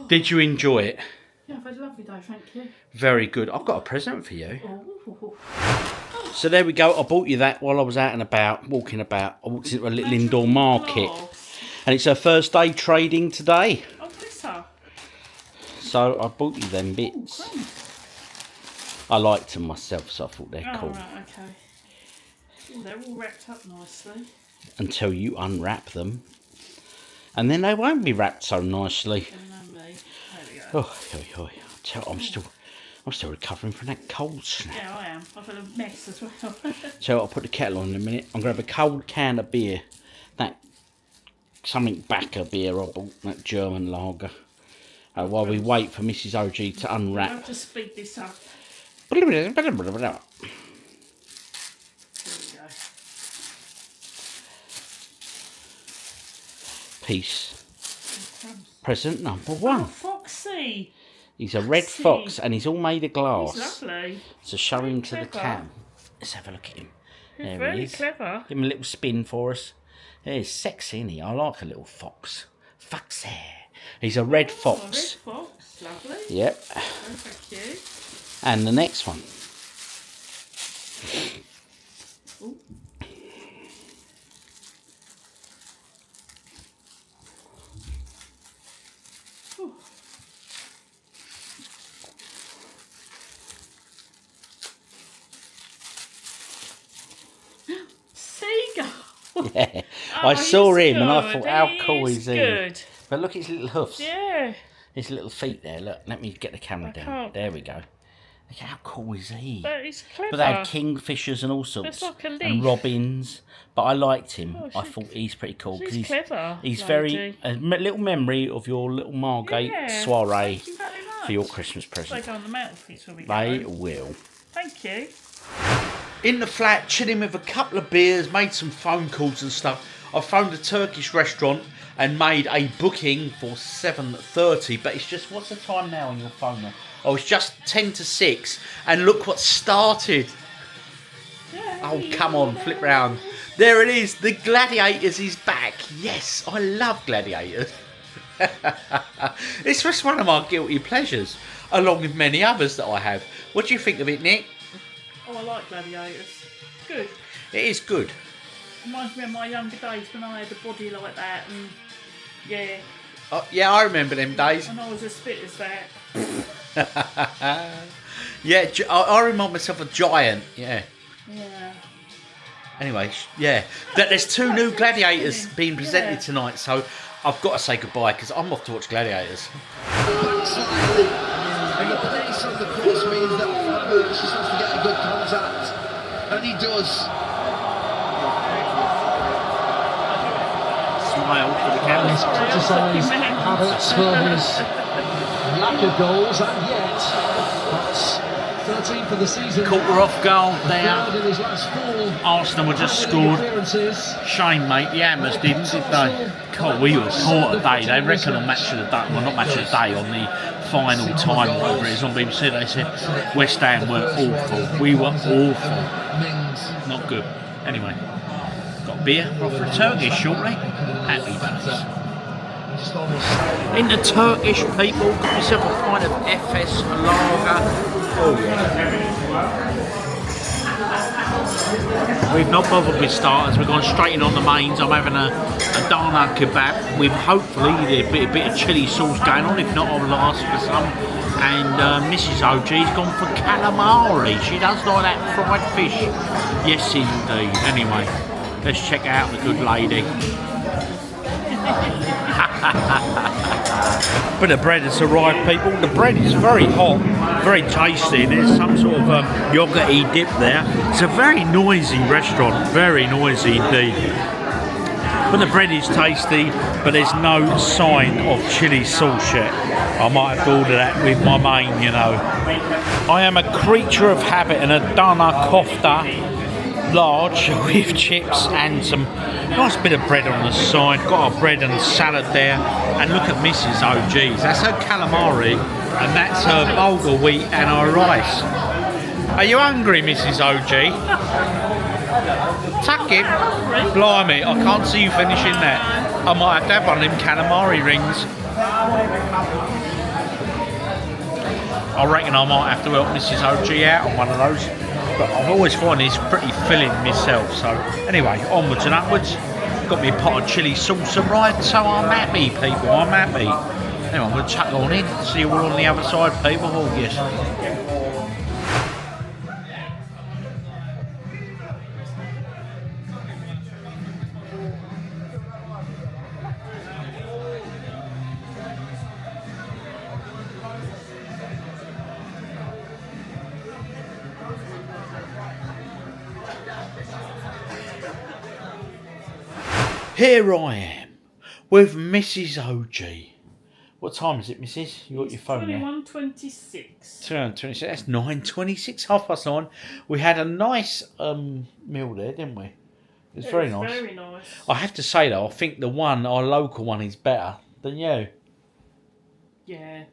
did you enjoy it? Yeah, I've had a lovely day, thank you. Very good. I've got a present for you. Oh. So there we go. I bought you that while I was out and about, walking about. I walked into a little indoor market. And it's her first day trading today. Oh, bless her. So I bought you them bits. I liked them myself, so I thought they're Oh, cool. right, okay. Oh, they're all wrapped up nicely. Until you unwrap them. And then they won't be wrapped so nicely. And then there we go. Oh, I'm still recovering from that cold snap. Yeah, I am. I've had a mess as well. So I'll put the kettle on in a minute. I'm going to have a cold can of beer. That something backer beer I bought, that German lager. While we wait for Mrs. OG to I unwrap. have to speed this up. There we go. Piece. Present number 1. Oh, Foxy. He's a red Foxy. fox and he's all made of glass. He's lovely. So show him to the clever. cam. Let's have a look at him. He's There he very is. clever. Give him a little spin for us. Yeah, he's sexy, isn't he? I like a little fox. Foxy. He's a red Oh, a red fox. fox. Lovely. Yep. Very cute. And the next one. Ooh. Ooh. Seagull. Yeah. Oh, I saw he's him and I good. thought, how cool He's is he? good. But look at his little hoofs. Yeah. His little feet there. Look, let me get the camera down. can't. There we go. Look how cool is he? But he's clever. But they had kingfishers and all sorts. It's like a and leaf. robins. But I liked him. Oh, I she's- thought he's pretty cool. She's 'cause he's clever. He's lady. very... A little memory of your little Margate Yeah, soiree Thank you very much. for your Christmas They present. go on the mantelpiece when we They go. will. Thank you. In the flat, chilling with a couple of beers, made some phone calls and stuff. I phoned a Turkish restaurant and made a booking for 7:30, but it's just, what's the time now on your phone now? Oh, it's just 10 to 6, and look what started. Oh, come on, flip round. There it is. The Gladiators is back. Yes, I love Gladiators. It's just one of my guilty pleasures, along with many others that I have. What do you think of it, Nick? Oh, I like Gladiators. Good. It is good. Reminds me of my younger days when I had a body like that, and yeah. Yeah, I remember them days. And I was as fit as that. Yeah, I remind myself of Giant. Yeah. Yeah. Anyway, yeah. There's 2 new Gladiators being presented tonight, so I've got to say goodbye because I'm off to watch Gladiators. Slightly, and the pace of the course means that Fabulous just wants to get a good contact, and he does. Smile for the camera. He's criticised Havertz for his lack of goals, and yet that's 13 for the season. Quarter off goal there. In his last 4 Arsenal were just scored. Shame, mate. The Hammers didn't, did they? God, we were poor today. They reckon on Match of the Day, well, not Match of the Day, on the final time, whatever it is, on BBC, they said West Ham were awful. We were awful. Not good. Anyway, got beer. Off for a Turkish shortly. Happy days. In the Turkish, people, got yourself a pint of FS lager. Oh, yeah. We've not bothered with starters, we've gone straight in on the mains. I'm having a Dana kebab with hopefully a bit of chilli sauce going on, if not I'll ask for some. And Mrs. OG's gone for calamari. She does like that fried fish. Yes indeed. Anyway, let's check out the good lady. But the bread has arrived, people. The bread is very hot, very tasty. There's some sort of yoghurty dip there. It's a very noisy restaurant, very noisy indeed. But the bread is tasty, but there's no sign of chilli sauce yet. I might have to order that with my main, you know. I am a creature of habit, and a Dana kofta large with chips and some nice bit of bread on the side. Got our bread and salad there, and look at Mrs. OG's. That's her calamari, and that's her bulgur wheat and her rice. Are you hungry, Mrs. OG? Tuck it. Blimey, I can't see you finishing that. I might have to have one of them calamari rings. I reckon I might have to help Mrs. OG out on one of those. But I've always found it's pretty filling myself. So anyway, onwards and upwards. Got me a pot of chilli sauce and right, so I'm happy, people. I'm happy. Anyway, I'm going to chuck on in. See you all on the other side, people. Oh yes. Here I am with Mrs. OG. What time is it, Mrs.? You got your phone there? 21:26. 2:26. That's 9:26, 9:30. We had a nice meal there, didn't we? It was very nice. Very nice. I have to say though, I think our local one is better than you. Yeah.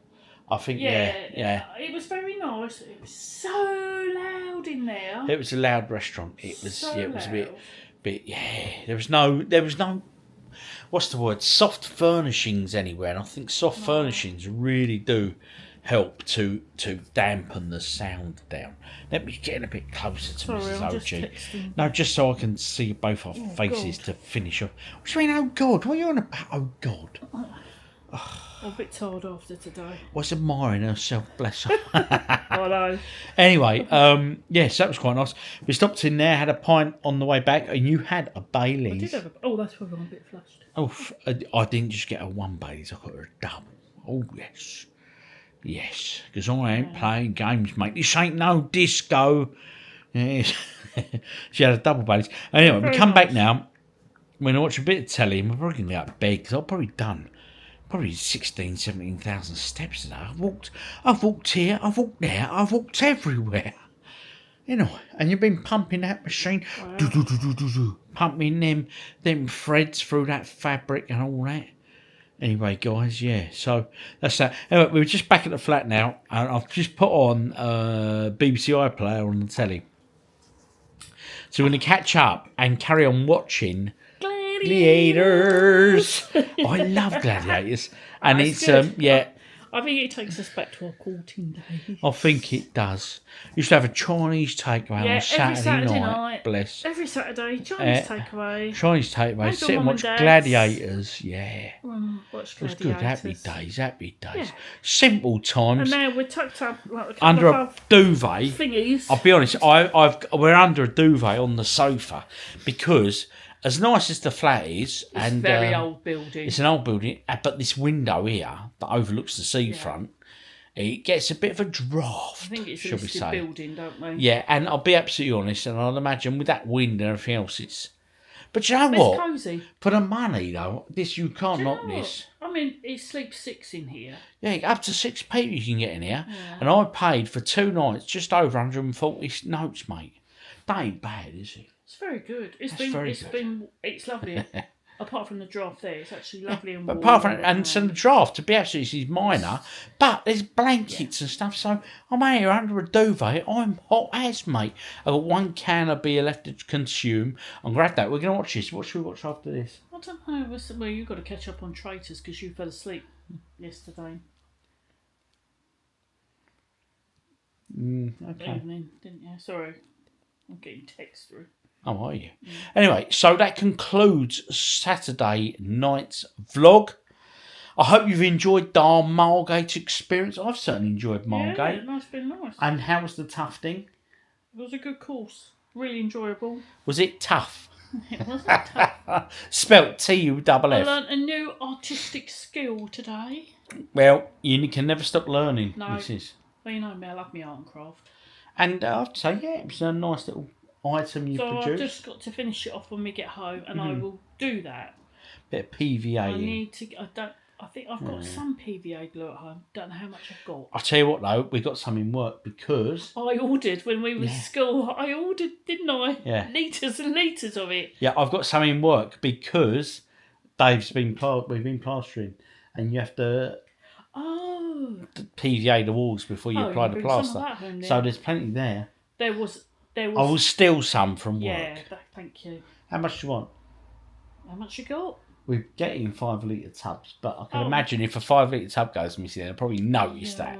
I think yeah. It was very nice. It was so loud in there. It was a loud restaurant. It was So it was a loud. bit there was no what's the word, soft furnishings anywhere, and I think soft furnishings really do help to dampen the sound down. Let me get a bit closer to Sorry, Mrs. I'm just OG. texting. No, just so I can see both our faces God. to finish off. What do you mean, oh God? What are you on about? Oh God. I'm a bit tired after today. Was admiring herself, bless her. I know. Anyway, yes, that was quite nice. We stopped in there, had a pint on the way back, and you had a Baileys. I did have that's why I'm a bit flushed. Oh, I didn't just get a one Baileys, I got her a double. Oh, yes. Yes, because I ain't playing games, mate. This ain't no disco. Yes. She had a double Baileys. Anyway, we come back now. We're going to watch a bit of telly, and we're probably going to go to bed, because I've probably done 17,000 steps today. I've walked here, I've walked there, I've walked everywhere. You know, and you've been pumping that machine, pumping them threads through that fabric and all that. Anyway, guys, yeah, so that's that. Anyway, we're just back at the flat now, and I've just put on BBC iPlayer on the telly. So we're going to catch up and carry on watching Gladiators. I love Gladiators. And That's it's, good. yeah, I think it takes us back to our courting days. I think it does. Used to have a Chinese takeaway Yeah, on Saturday every Saturday night. night. Bless. Every Saturday, Chinese takeaway. Chinese takeaway. Uncle, Sit and Mum watch and Dad's. Gladiators. Yeah. Watch It was good. Happy Gladiators. days. Happy days. Yeah. Simple And times. now we're tucked up like a couple Under of a duvet. thingies. I'll be honest. We're under a duvet on the sofa because, as nice as the flat is, It's very old building. It's an old building, but this window here that overlooks the seafront, it gets a bit of a draft. I think it's a should we listed say? building, don't we? Yeah, and I'll be absolutely honest, and I'd imagine with that wind and everything else, it's. But you know It's what? cosy. For the money though, this you can't Do you knock know this. what? I mean, it sleeps 6 in here. Yeah, up to 6 people you can get in here, Yeah. and I paid for 2 nights just over 140 notes, mate. That ain't bad, is it? It's very good. It's lovely. Apart from the draft there, it's actually lovely and But warm. apart from and some draft, to be absolutely minor, but there's blankets and stuff, so I'm out here under a duvet. I'm hot as, mate. I've got 1 can of beer left to consume. I'm glad that we're going to watch this. What should we watch after this? I don't know. Well, you've got to catch up on Traitors because you fell asleep yesterday Okay. evening, didn't you? Sorry, I'm getting text through. Oh, are you? Anyway, so that concludes Saturday night's vlog. I hope you've enjoyed our Margate experience. I've certainly enjoyed Margate. Yeah, it's been nice. And how was the Tufting? It was a good course. Really enjoyable. Was it tough? It wasn't tough. Spelt T-U-F-F. I learnt a new artistic skill today. Well, you can never stop learning, No. Mrs. Well, you know me, I love my art and craft. And I have to say, yeah, it was a nice little item you So I've produced. just got to finish it off when we get home, and I will do that. Bit of PVA. I need to. I think I've got some PVA glue at home. Don't know how much I've got. I'll tell you what though, we got some in work because I ordered when we were at school. I ordered, didn't I? Yeah. Litres and litres of it. I've got some in work because we've been plastering, and you have to PVA the walls before you apply the bring some of plaster. that home then. So there's plenty there. There was. I will steal some from work. Yeah, thank you. How much do you want? How much you got? We're getting 5 litre tubs, but I can imagine if a 5 litre tub goes missing, they'll probably notice that.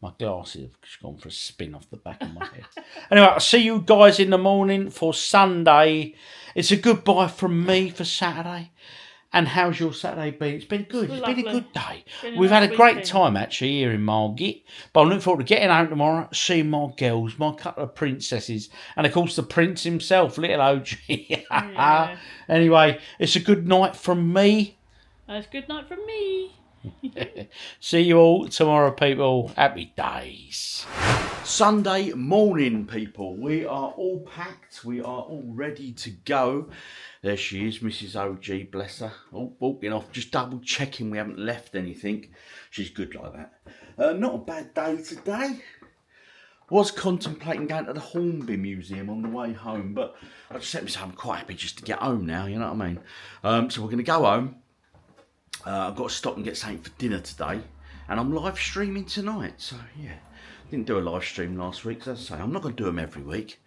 My glasses have just gone for a spin off the back of my head. Anyway, I'll see you guys in the morning for Sunday. It's a goodbye from me for Saturday. And how's your Saturday been? It's been good. It's been a good day. We've had a great time actually here in Margate. But I'm looking forward to getting out tomorrow, seeing my girls, my couple of princesses, and of course the prince himself, little OG. Yeah. Anyway, it's a good night from me. That's good night from me. See you all tomorrow, people. Happy days. Sunday morning, people. We are all packed. We are all ready to go. There she is, Mrs. OG, bless her. Oh, walking off, just double checking we haven't left anything. She's good like that. Not a bad day today. Was contemplating going to the Hornby Museum on the way home, but I just said to myself, I'm quite happy just to get home now, you know what I mean? So we're going to go home. I've got to stop and get something for dinner today, and I'm live streaming tonight. So yeah, didn't do a live stream last week. So as I say, I'm not going to do them every week,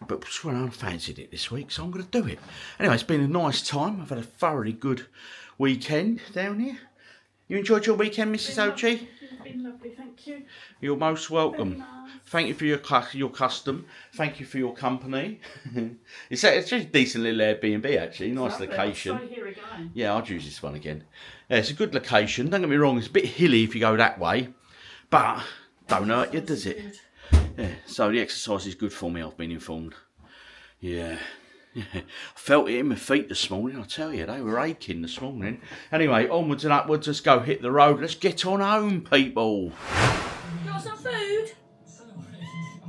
but I fancied it this week, so I'm going to do it. Anyway, it's been a nice time. I've had a thoroughly good weekend down here. You enjoyed your weekend, Mrs. OG? It's been lovely, thank you. You're most welcome. Very nice. Thank you for your custom. Thank you for your company. It's just a decent little Airbnb actually. Nice Lovely. location. I'll stay here again. Yeah, I'd use this one again. Yeah, it's a good location. Don't get me wrong, it's a bit hilly if you go that way, but don't hurt you, does it? Yeah. So the exercise is good for me. I've been informed. Yeah. I felt it in my feet this morning, I tell you, they were aching this morning. Anyway, onwards and upwards, let's go hit the road. Let's get on home, people. You want some food?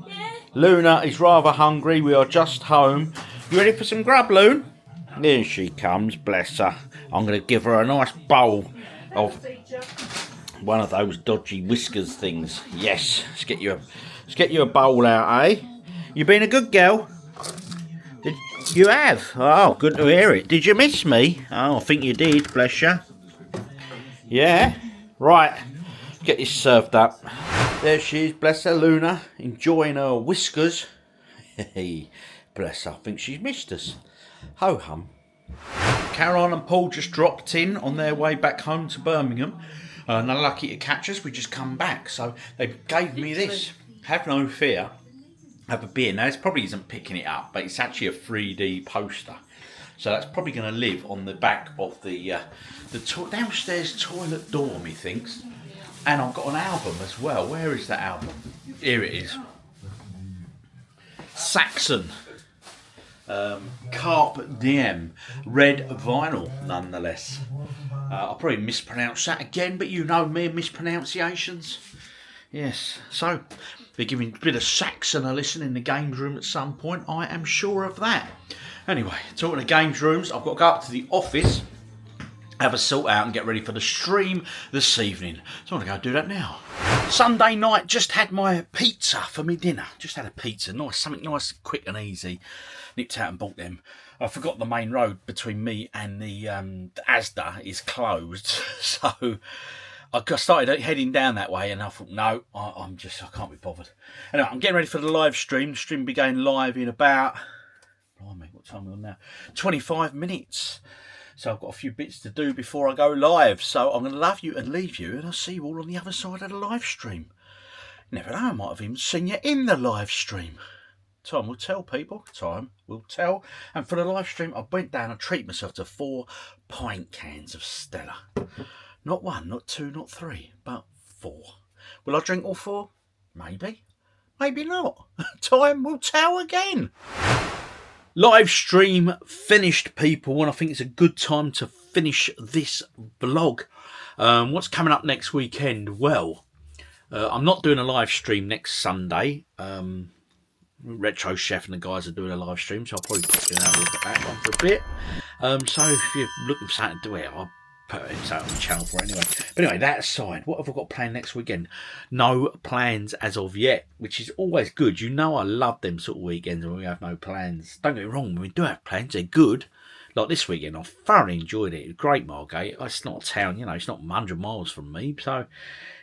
Yeah? Luna is rather hungry. We are just home. You ready for some grub, Loon? There she comes, bless her. I'm going to give her a nice bowl of one of those dodgy whiskers things. Yes, let's get you a bowl out, eh? You been a good girl? You have? Oh, good to hear it. Did you miss me? Oh, I think you did, bless you. Yeah? Right, get this served up. There she is, bless her, Luna, enjoying her whiskers. Hey, Bless her, I think she's missed us. Ho hum. Caroline and Paul just dropped in on their way back home to Birmingham. And they're lucky to catch us. We just come back, so they gave me this. Have no fear. Have a beer. Now, this probably isn't picking it up, but it's actually a 3D poster. So that's probably going to live on the back of the downstairs toilet door, methinks. And I've got an album as well. Where is that album? Here it is. Saxon. Carpe Diem. Red vinyl, nonetheless. I'll probably mispronounce that again, but you know me and mispronunciations. Yes, so we're giving a bit of Saxon a listen in the games room at some point. I am sure of that. Anyway, talking of games rooms, I've got to go up to the office, have a sort out and get ready for the stream this evening. So I'm going to go do that now. Sunday night, just had my pizza for me dinner. Just had a pizza, nice, something nice, quick and easy. Nipped out and bought them. I forgot the main road between me and the Asda is closed, so I started heading down that way, and I thought, no, I can't be bothered. Anyway, I'm getting ready for the live stream. The stream will be going live in about, blimey, what time are we on now? 25 minutes. So I've got a few bits to do before I go live. So I'm going to love you and leave you, and I'll see you all on the other side of the live stream. Never know, I might have even seen you in the live stream. Time will tell, people. Time will tell. And for the live stream, I went down and treated myself to 4 pint cans of Stella. Not 1, not 2, not 3, but 4. Will I drink all 4? Maybe. Maybe not. Time will tell again. Live stream finished, people, and I think it's a good time to finish this vlog. What's coming up next weekend? Well, I'm not doing a live stream next Sunday. Retro Chef and the guys are doing a live stream, so I'll probably put you and look at that one for a bit. So if you're looking for something to do it, I'll put it on the channel for it anyway. But anyway, that aside, what have I got planned next weekend? No plans as of yet, which is always good. You know I love them sort of weekends when we have no plans. Don't get me wrong, when we do have plans, they're good. Like this weekend, I thoroughly enjoyed it. It was great, Margate. It's not a town, you know, it's not 100 miles from me, so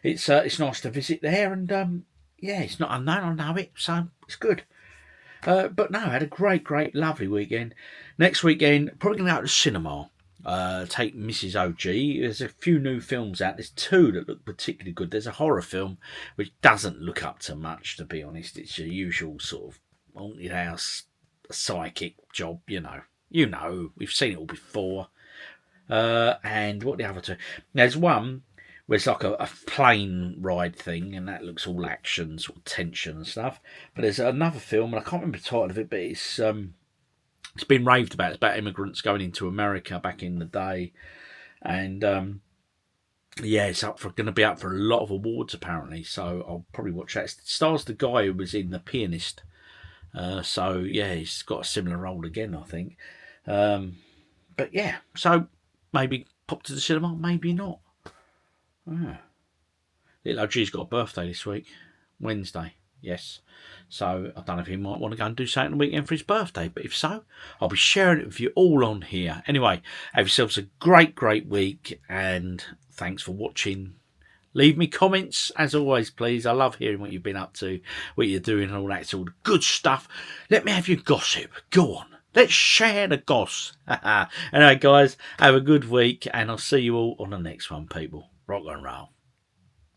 it's nice to visit there. And yeah, it's not unknown, I know it, so it's good. But no, I had a great, lovely weekend. Next weekend, probably going to go to the cinema. Take Mrs. OG. There's a few new films out. There's 2 that look particularly good. There's a horror film which doesn't look up to much, to be honest. It's your usual sort of haunted house psychic job, you know. You know, we've seen it all before. And what the other 2? There's one where it's like a plane ride thing, and that looks all action, sort of tension and stuff. But there's another film, and I can't remember the title of it, but it's been raved about. It's about immigrants going into America back in the day. And yeah, it's going to be up for a lot of awards apparently, so I'll probably watch that. It stars the guy who was in The Pianist. So yeah, he's got a similar role again, I think. But yeah, so maybe pop to the cinema, maybe not. Little OG's got a birthday this week, Wednesday, yes. So I don't know if he might want to go and do something on the weekend for his birthday, but if so, I'll be sharing it with you all on here. Anyway, have yourselves a great week, and thanks for watching. Leave me comments, as always, please. I love hearing what you've been up to, what you're doing, and all that sort of good stuff. Let me have your gossip. Go on. Let's share the goss. Anyway, guys, have a good week, and I'll see you all on the next one, people. Rock and roll.